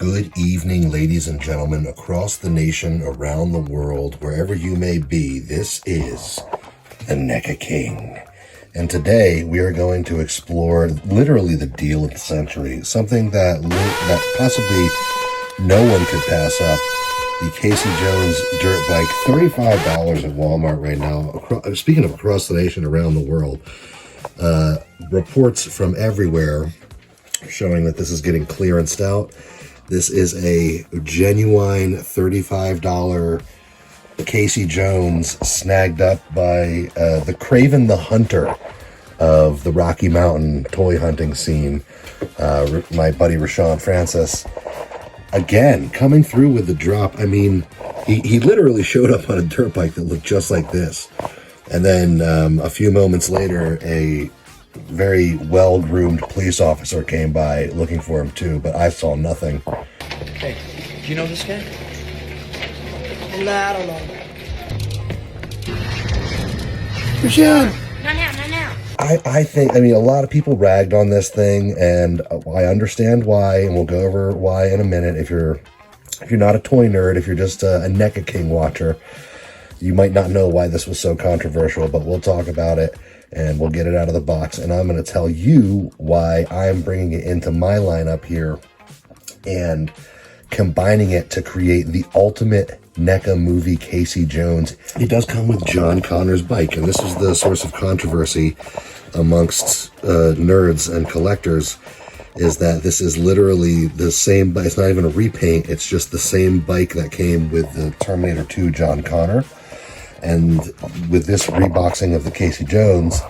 Good evening, ladies and gentlemen, across the nation, around the world, wherever you may be. This is the NECA King. And today we are going to explore literally the deal of the century, something that possibly no one could pass up. The Casey Jones dirt bike, $35 at Walmart right now. Speaking of across the nation, around the world, reports from everywhere showing that this is getting clearanced out. This is a genuine $35 Casey Jones snagged up by the Craven the Hunter of the Rocky Mountain toy hunting scene, my buddy Rashawn Francis. Again, coming through with the drop. I mean, he literally showed up on a dirt bike that looked just like this. And then a few moments later, a very well-groomed police officer came by looking for him too, but I saw nothing. Hey, do you know this guy? Nah, I don't know. Rashawn! Not now. I think, a lot of people ragged on this thing, and I understand why, and we'll go over why in a minute. If you're not a toy nerd, if you're just a NECA King watcher, you might not know why this was so controversial, but we'll talk about it, and we'll get it out of the box, and I'm going to tell you why I'm bringing it into my lineup here, and combining it to create the ultimate NECA movie Casey Jones. It does come with John Connor's bike, and this is the source of controversy amongst nerds and collectors, is that this is literally the same bike. It's not even a repaint, it's just the same bike that came with the Terminator 2 John Connor. And with this reboxing of the Casey Jones,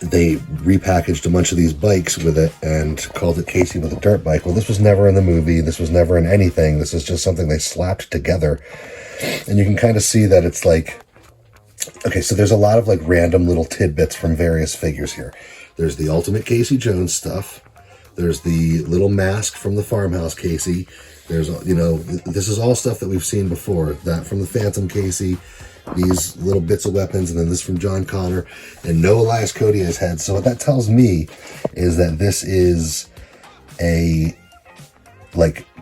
they repackaged a bunch of these bikes with it and called it Casey with a dirt bike. Well, this was never in the movie. This was never in anything. This is just something they slapped together. And you can kind of see that it's like, okay, so there's a lot of like random little tidbits from various figures here. There's the ultimate Casey Jones stuff. There's the little mask from the farmhouse Casey. There's, this is all stuff that we've seen before. That from the Phantom Casey, these little bits of weapons, and then this from John Connor, and no Elias Kodiak's head. So what that tells me is that this is a,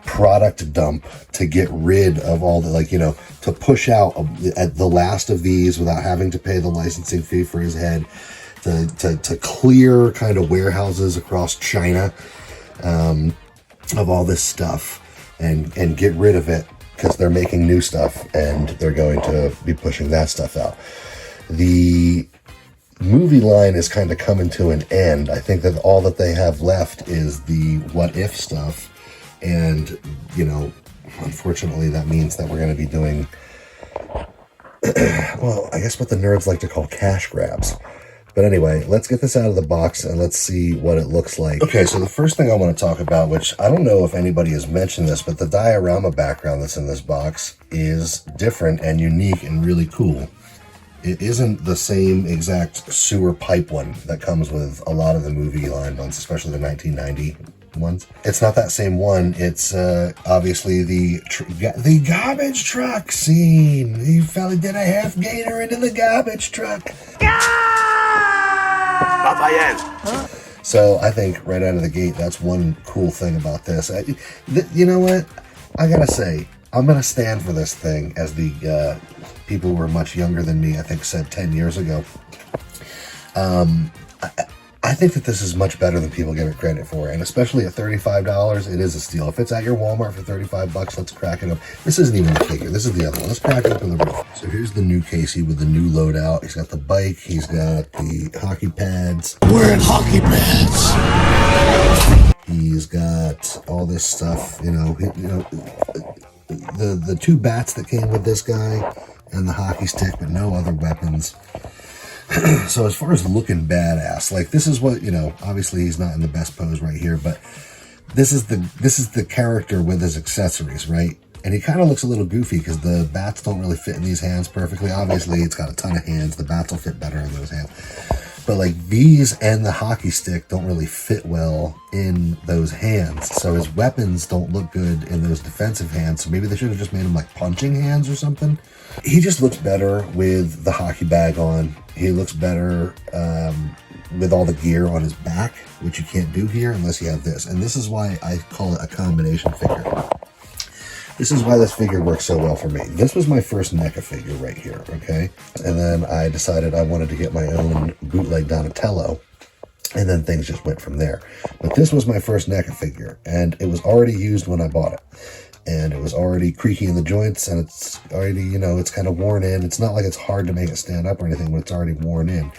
product dump to get rid of all the, to push out at the last of these without having to pay the licensing fee for his head, to clear kind of warehouses across China of all this stuff. And get rid of it because they're making new stuff and they're going to be pushing that stuff out. The movie line is kind of coming to an end. I think that all that they have left is the what if stuff. And, unfortunately that means that we're going to be doing, well, I guess what the nerds like to call cash grabs. But anyway, let's get this out of the box and let's see what it looks like. Okay, so the first thing I want to talk about, which I don't know if anybody has mentioned this, but the diorama background that's in this box is different and unique and really cool. It isn't the same exact sewer pipe one that comes with a lot of the movie line ones, especially the 1990 ones. It's not that same one. It's obviously the garbage truck scene. He fella did a half gainer into the garbage truck. So I think right out of the gate, that's one cool thing about this. You know what? I gotta say, I'm gonna stand for this thing, as the people who were much younger than me, I think, said 10 years ago. I think that this is much better than people give it credit for, and especially at $35, it is a steal. If it's at your Walmart for $35, let's crack it up. This isn't even the figure. This is the other one. Let's crack it up in the roof. So here's the new Casey with the new loadout. He's got the bike. He's got the hockey pads. Wearing hockey pads. He's got all this stuff. The two bats that came with this guy and the hockey stick, but no other weapons. So as far as looking badass, this is what, obviously he's not in the best pose right here, but this is the character with his accessories, right? And he kind of looks a little goofy because the bats don't really fit in these hands perfectly. Obviously it's got a ton of hands. The bats will fit better in those hands. But these and the hockey stick don't really fit well in those hands. So his weapons don't look good in those defensive hands. So maybe they should have just made him punching hands or something. He just looks better with the hockey bag on. He looks better with all the gear on his back, which you can't do here unless you have this. And this is why I call it a combination figure. This is why this figure works so well for me. This was my first NECA figure right here, okay? And then I decided I wanted to get my own bootleg Donatello, and then things just went from there. But this was my first NECA figure, and it was already used when I bought it. And it was already creaky in the joints, and it's already, you know, it's kind of worn in. It's not like it's hard to make it stand up or anything, but it's already worn in.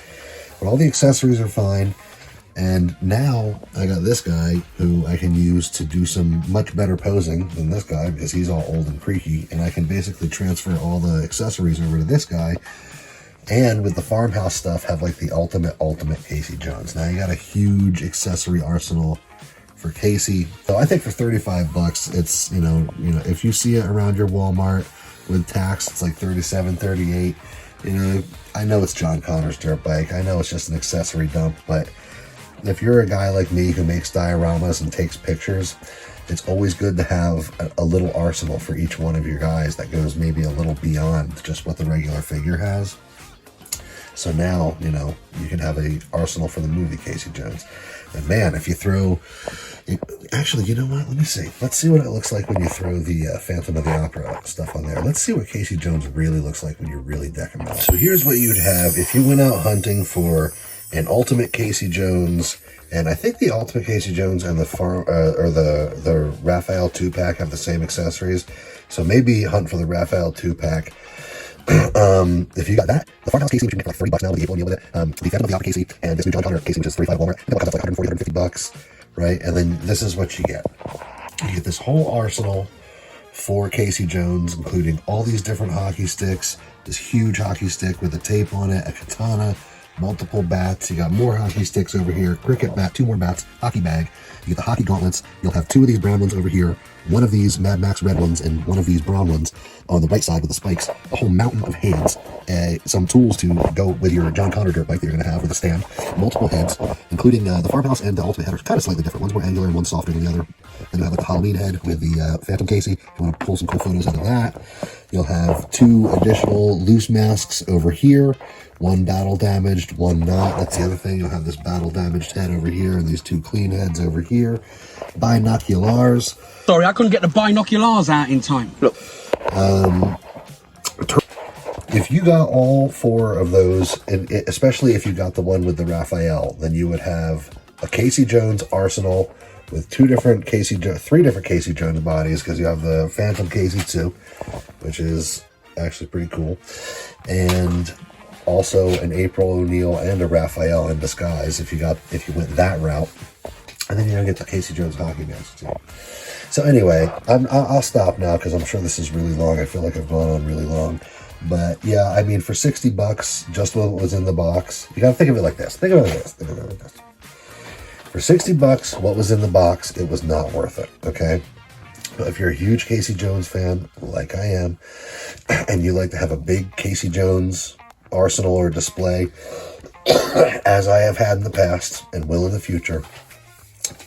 But all the accessories are fine. And now I got this guy who I can use to do some much better posing than this guy because he's all old and creaky. And I can basically transfer all the accessories over to this guy. And with the farmhouse stuff, have like the ultimate Casey Jones. Now you got a huge accessory arsenal for Casey. So I think for 35 bucks, it's, you know, if you see it around your Walmart with tax, it's like 37, 38. You know, I know it's John Connor's dirt bike. I know it's just an accessory dump, but if you're a guy like me who makes dioramas and takes pictures, it's always good to have a little arsenal for each one of your guys that goes maybe a little beyond just what the regular figure has. So now, you know, you can have a arsenal for the movie Casey Jones. And man, if you throw... Actually, you know what? Let me see. Let's see what it looks like when you throw the Phantom of the Opera stuff on there. Let's see what Casey Jones really looks like when you really deck him out. So here's what you'd have if you went out hunting for an Ultimate Casey Jones, and I think the Ultimate Casey Jones and the Raphael 2-pack have the same accessories. So maybe hunt for the Raphael 2-pack. If you got that, the Farmhouse Casey, which you can get for like $30 now with the April deal with it, the Phantom of the Opera Casey, and this new John Connor Casey, which is $35 Walmart, that costs like $140, $150, right? And then this is what you get. You get this whole arsenal for Casey Jones, including all these different hockey sticks, this huge hockey stick with a tape on it, a katana, multiple bats. You got more hockey sticks over here, cricket bat, 2 more bats, hockey bag. You get the hockey gauntlets. You'll have 2 of these brown ones over here, 1 of these Mad Max red ones, and 1 of these brown ones on the right side with the spikes. A whole mountain of hands. Some tools to go with your John Connor dirt bike that you're going to have with a stand. Multiple heads, including the Farmhouse and the Ultimate head are kind of slightly different. One's more angular and one's softer than the other. Then you have like the Halloween head with the Phantom Casey. If you want to pull some cool photos out of that. You'll have 2 additional loose masks over here. 1 battle damaged, 1 not. That's the other thing. You'll have this battle damaged head over here and these 2 clean heads over here. Binoculars. Sorry, I couldn't get the binoculars out in time. Look. If you got all 4 of those, and especially if you got the one with the Raphael, then you would have a Casey Jones arsenal with 3 different Casey Jones bodies, because you have the Phantom Casey too, which is actually pretty cool, and also an April O'Neil and a Raphael in disguise if you went that route. And then you're gonna get the Casey Jones hockey mask too. So anyway, I'll stop now because I'm sure this is really long. I feel like I've gone on really long. But yeah, I mean, for 60 bucks, just what was in the box, you gotta think of it like this. Think of it like this. For 60 bucks, what was in the box, it was not worth it, okay? But if you're a huge Casey Jones fan, like I am, and you like to have a big Casey Jones arsenal or display, as I have had in the past and will in the future,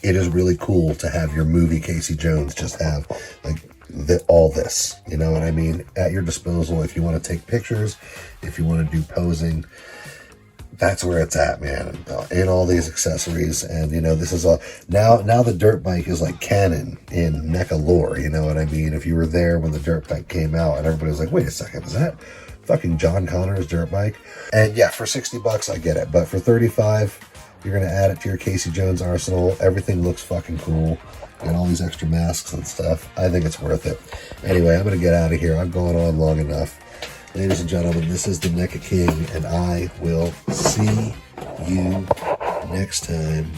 it is really cool to have your movie Casey Jones just have like all this, you know what I mean, at your disposal. If you want to take pictures, if you want to do posing, that's where it's at, man. In all these accessories. And you know, this is now the dirt bike is like canon in NECA lore, you know what I mean? If you were there when the dirt bike came out and everybody was like, wait a second, is that fucking John Connor's dirt bike? And yeah, for 60 bucks I get it, but for 35 you're gonna add it to your Casey Jones arsenal. Everything looks fucking cool, and all these extra masks and stuff. I think it's worth it. Anyway, I'm gonna get out of here. I've gone on long enough. Ladies and gentlemen, this is the NECA King, and I will see you next time.